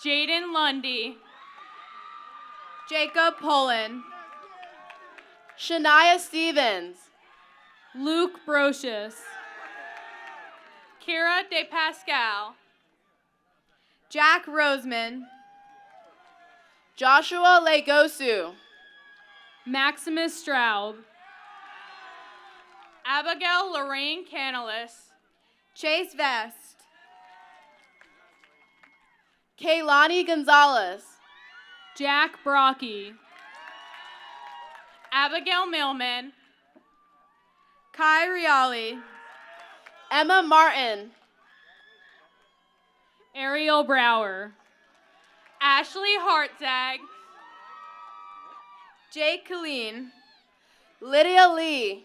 Jaden Lundy. Jacob Poland. Shania Stevens. Luke Brocious. Kira De Pascal. Jack Roseman. Joshua Legosu. Maximus Straub. Abigail Lorraine Canalis. Chase Vest. Kaylani Gonzalez. Jack Brocky. Abigail Millman. Kai Riali. Emma Martin. Ariel Brower. Ashley Hartzag. Jake Colleen. Lydia Lee.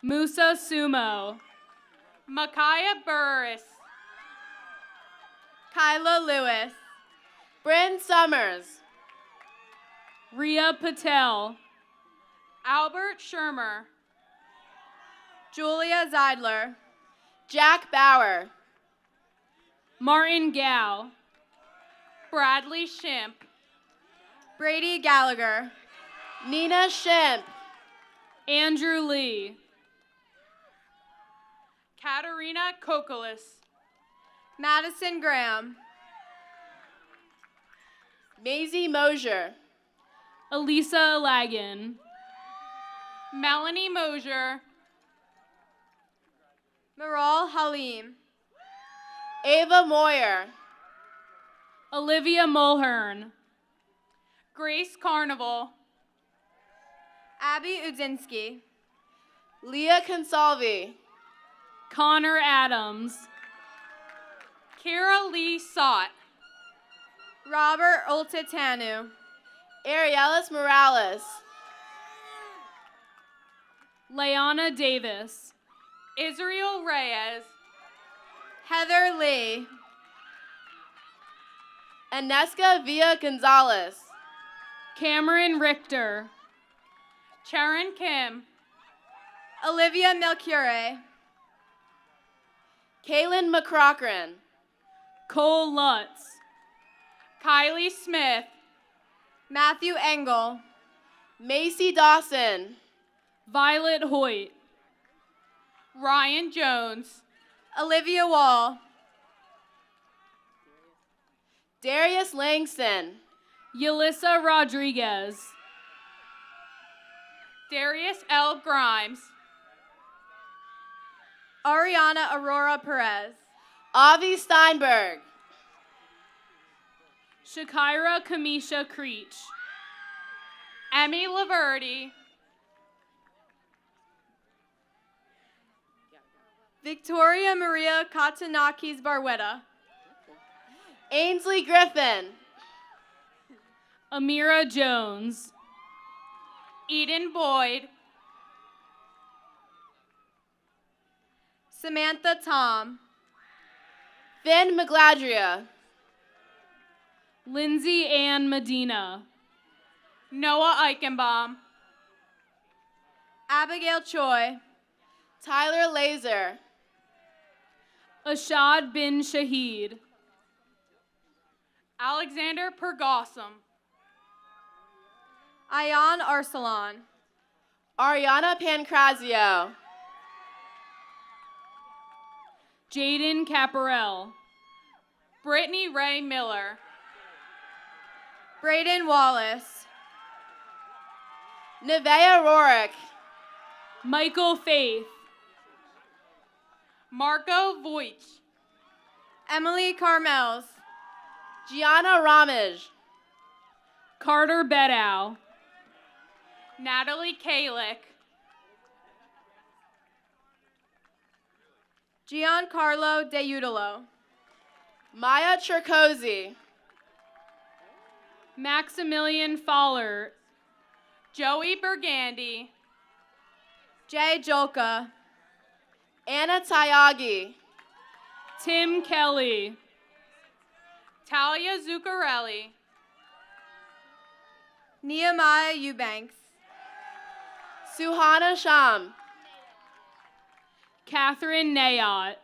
Musa Sumo. Micaiah Burris. Kyla Lewis. Bryn Summers. Ria Patel. Albert Shermer. Julia Zeidler. Jack Bauer. Martin Gow. Bradley Shimp. Brady Gallagher. Nina Shimp. Andrew Lee. Katarina Kokolis. Madison Graham. Maisie Mosier. Elisa Lagan. Melanie Mosier. Maral Halim. Ava Moyer. Olivia Mulhern. Grace Carnival. Abby Udzinski. Leah Consalvi. Connor Adams. Kira Lee Sott. Robert Oltitanu. Arielis Morales. Leanna Davis. Israel Reyes. Heather Lee. Aneska Villa Gonzalez. Cameron Richter. Sharon Kim. Olivia Melchiorre. Kaylin McCrockran. Cole Lutz. Kylie Smith. Matthew Engel. Macy Dawson. Violet Hoyt. Ryan Jones. Olivia Wall. Darius Langston. Yelissa Rodriguez. Darius L. Grimes. Ariana Aurora Perez. Avi Steinberg. Shakira Kamisha Creech. Emmy Laverty. Victoria Maria Katanakis Barweta. Ainsley Griffin. Amira Jones. Eden Boyd. Samantha Tom. Finn McGladria. Lindsay Ann Medina. Noah Eichenbaum. Abigail Choi. Tyler Laser. Ashad bin Shahid. Alexander Pergossum. Ayan Arsalan. Ariana Pancrazio. Jaden Caparel. Brittany Ray Miller. Braden Wallace. Nevaeh Rorick. Michael Faith. Marco Voigt. Emily Carmels. Gianna Ramage. Carter Bedow. Natalie Kalick. Giancarlo De Udalo. Maya Cherkozy. Maximilian Fowler. Joey Burgandy. Jay Jolka. Anna Tyagi. Tim Kelly. Talia Zuccarelli. Nehemiah Eubanks. Suhana Sham. Catherine Nayot.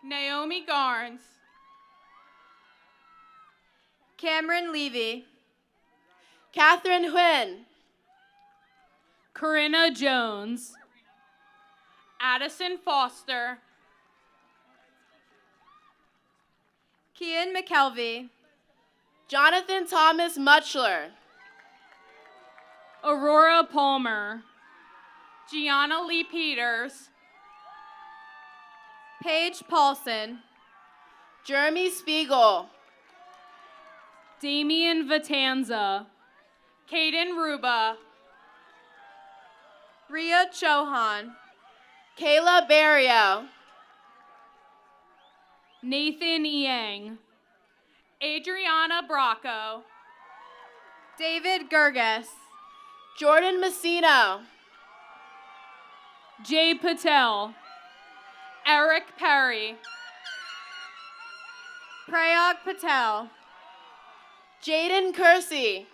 Naomi Garnes. Cameron Levy. Catherine Huynh. Corinna Jones. Addison Foster. Kian McKelvey. Jonathan Thomas Muchler. Aurora Palmer. Gianna Lee Peters. Paige Paulson. Jeremy Spiegel. Damian Vatanza. Kaden Ruba. Ria Chohan. Kayla Barrio. Nathan Yang. Adriana Bracco. David Gerges. Jordan Messino. Jay Patel. Eric Perry. Prayag Patel. Jaden Kersey.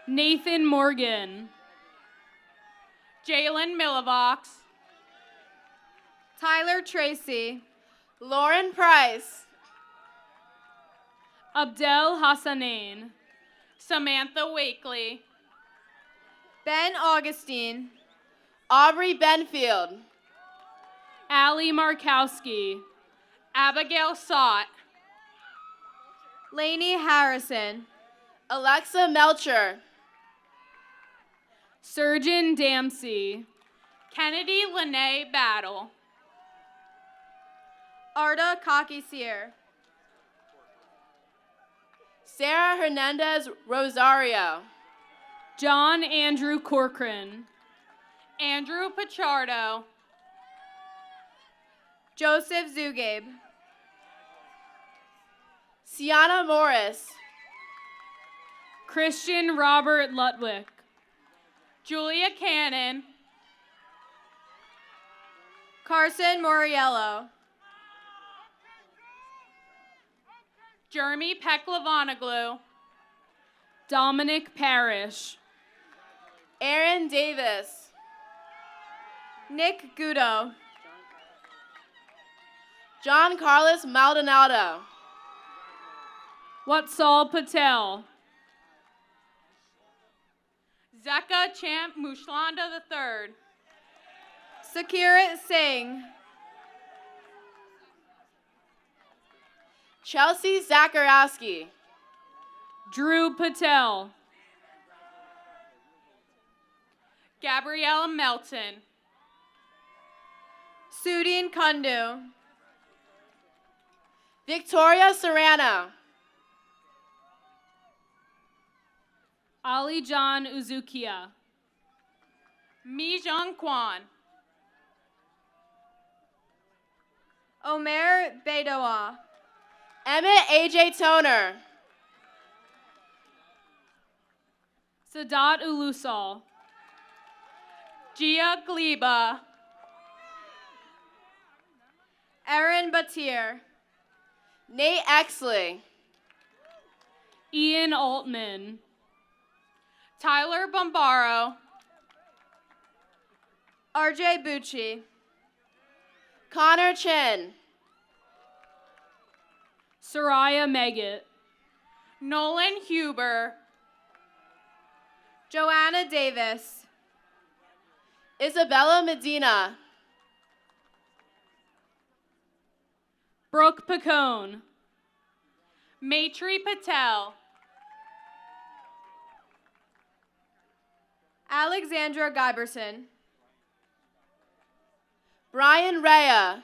Nathan Morgan. Jalen Millivox. Tyler Tracy. Lauren Price. Abdel Hassanain. Samantha Wakely. Ben Augustine. Aubrey Benfield. Allie Markowski. Abigail Sott. Lainey Harrison. Alexa Melcher. Surgeon Dempsey. Kennedy Lene Battle. Arda Kakisier. Sarah Hernandez Rosario. John Andrew Corcoran. Andrew Pichardo. Joseph Zugabe. Sienna Morris. Christian Robert Lutwick. Julia Cannon. Carson Moriello. Jeremy Peklavanoglu. Dominic Parrish. Aaron Davis. Nick Gudo. John Carlos Maldonado. Watsal Patel. Zeka Champ Mushlanda III. Sakirat Singh. Chelsea Zakarowski. Drew Patel. Gabriella Melton. Sudin Kundu. Victoria Serrano. Ali John Uzukia. Mi-jung Kwan. Omer Bedoa. Emmett AJ Toner. Sadat Ulusal. Gia Gleba. Erin Batir. Nate Exley. Ian Altman. Tyler Bombaro. RJ Bucci. Connor Chin. Soraya Meggett. Nolan Huber. Joanna Davis. Isabella Medina. Brooke Pacone. Maitri Patel. Alexandra Giberson. Brian Rea.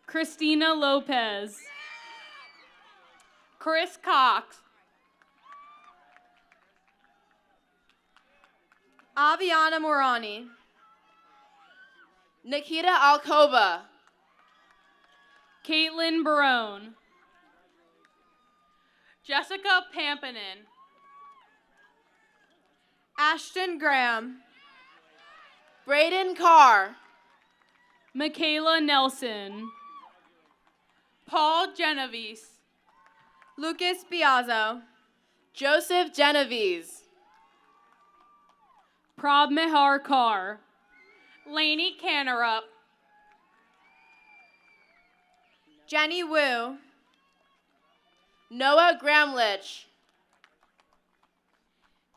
Christina Lopez. Chris Cox. Aviana Morani. Nikita Alcoba. Caitlin Barone. Jessica Pampanen. Ashton Graham. Braden Carr. Michaela Nelson. Paul Genovese. Lucas Biazzo. Joseph Genovese. Prab Mehar Kar. Lainey Cannerup. Jenny Wu. Noah Gramlich.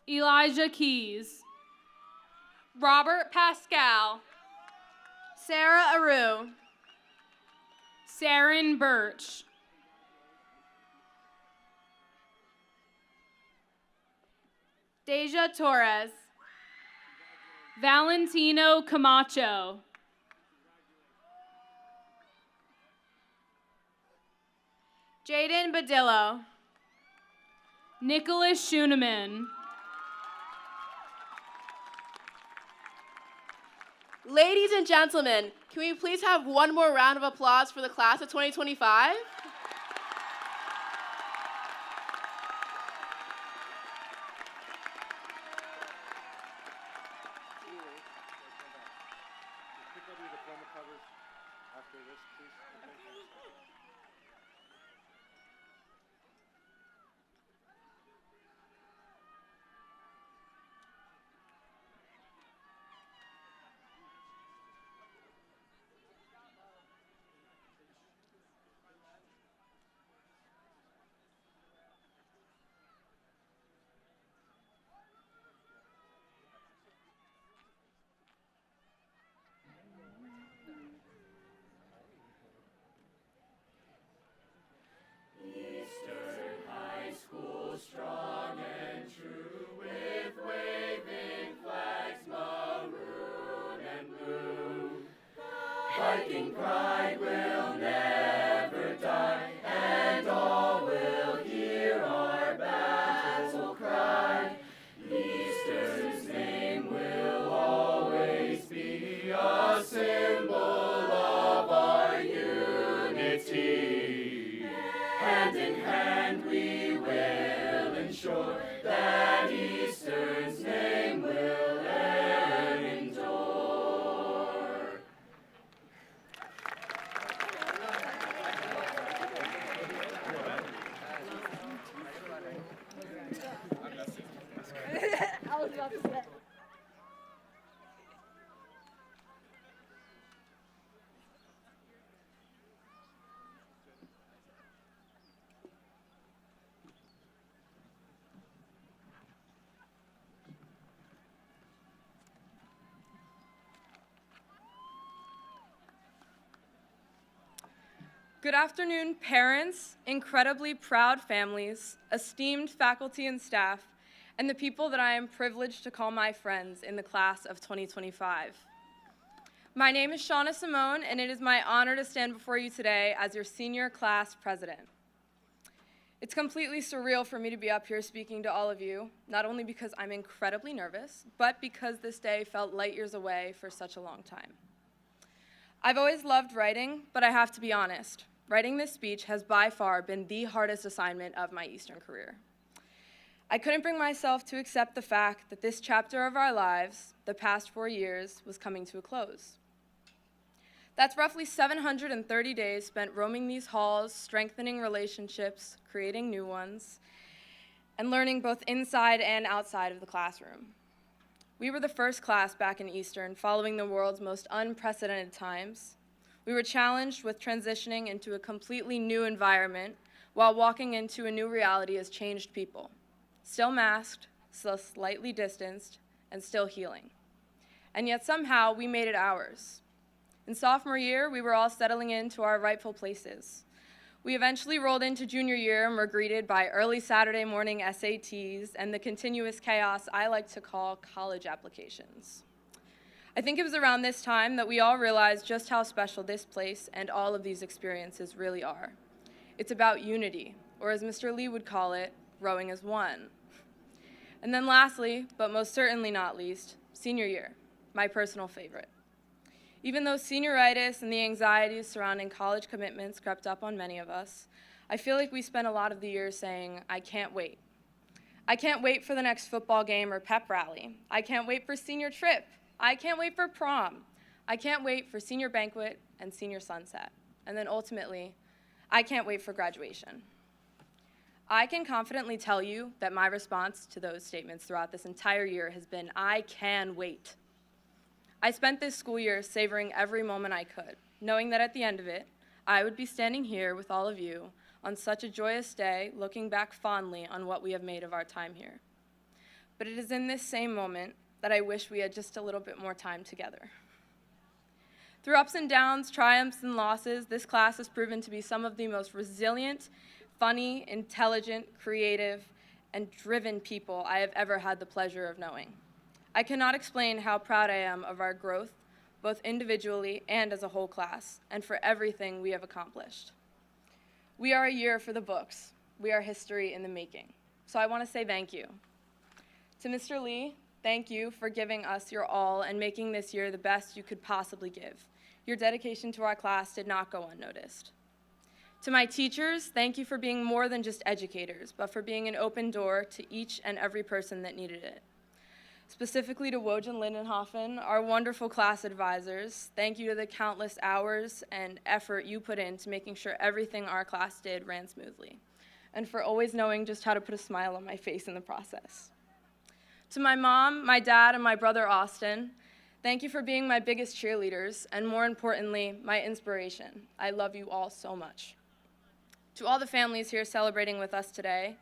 Elijah Keys. Robert Pascal. Sarah Aru. Saren Birch. Deja Torres. Valentino Camacho. Jaden Badillo. Nicholas Schuneman. Ladies and gentlemen, can we please have one more round of applause for the class of 2025? Viking pride will never die, and all will hear our battle cry. Eastern's name will always be a symbol of our unity. Hand in hand we will ensure that Eastern's name will ever endure. I was about to say. Good afternoon, parents, incredibly proud families, esteemed faculty and staff, and the people that I am privileged to call my friends in the class of 2025. My name is Shauna Simone, and it is my honor to stand before you today as your senior class president. It's completely surreal for me to be up here speaking to all of you, not only because I'm incredibly nervous, but because this day felt light years away for such a long time. I've always loved writing, but I have to be honest. Writing this speech has by far been the hardest assignment of my Eastern career. I couldn't bring myself to accept the fact that this chapter of our lives, the past 4 years, was coming to a close. That's roughly 730 days spent roaming these halls, strengthening relationships, creating new ones, and learning both inside and outside of the classroom. We were the first class back in Eastern following the world's most unprecedented times. We were challenged with transitioning into a completely new environment while walking into a new reality as changed people. Still masked, still slightly distanced, and still healing. And yet somehow we made it ours. In sophomore year, we were all settling into our rightful places. We eventually rolled into junior year and were greeted by early Saturday morning SATs and the continuous chaos I like to call college applications. I think it was around this time that we all realized just how special this place and all of these experiences really are. It's about unity, or as Mr. Lee would call it, rowing as one. And then lastly, but most certainly not least, senior year, my personal favorite. Even though senioritis and the anxieties surrounding college commitments crept up on many of us, I feel like we spent a lot of the year saying, I can't wait. I can't wait for the next football game or pep rally. I can't wait for senior trip. I can't wait for prom. I can't wait for senior banquet and senior sunset. And then ultimately, I can't wait for graduation. I can confidently tell you that my response to those statements throughout this entire year has been, I can wait. I spent this school year savoring every moment I could, knowing that at the end of it, I would be standing here with all of you on such a joyous day, looking back fondly on what we have made of our time here. But it is in this same moment that I wish we had just a little bit more time together. Through ups and downs, triumphs and losses, this class has proven to be some of the most resilient, funny, intelligent, creative, and driven people I have ever had the pleasure of knowing. I cannot explain how proud I am of our growth, both individually and as a whole class, and for everything we have accomplished. We are a year for the books. We are history in the making. So I want to say thank you. To Mr. Lee, thank you for giving us your all and making this year the best you could possibly give. Your dedication to our class did not go unnoticed. To my teachers, thank you for being more than just educators, but for being an open door to each and every person that needed it. Specifically to Woj and Lindenhofen, our wonderful class advisors, thank you to the countless hours and effort you put into making sure everything our class did ran smoothly, and for always knowing just how to put a smile on my face in the process. To my mom, my dad, and my brother Austin, thank you for being my biggest cheerleaders, and more importantly, my inspiration. I love you all so much. To all the families here celebrating with us today,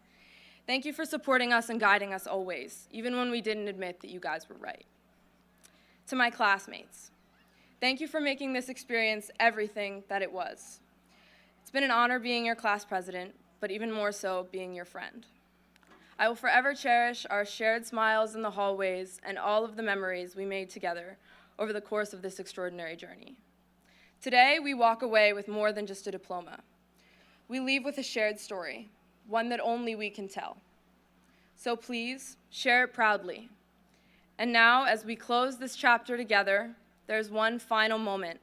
thank you for supporting us and guiding us always, even when we didn't admit that you guys were right. To my classmates, thank you for making this experience everything that it was. It's been an honor being your class president, but even more so being your friend. I will forever cherish our shared smiles in the hallways and all of the memories we made together over the course of this extraordinary journey. Today, we walk away with more than just a diploma. We leave with a shared story, one that only we can tell. So please, share it proudly. And now, as we close this chapter together, there's one final moment,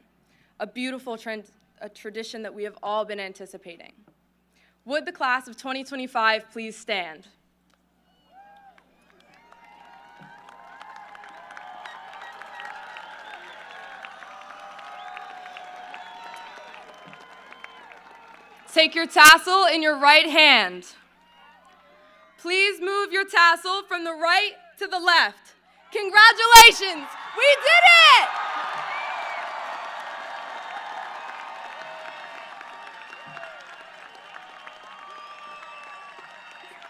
a beautiful tradition that we have all been anticipating. Would the class of 2025 please stand? Take your tassel in your right hand. Please move your tassel from the right to the left. Congratulations, we did it!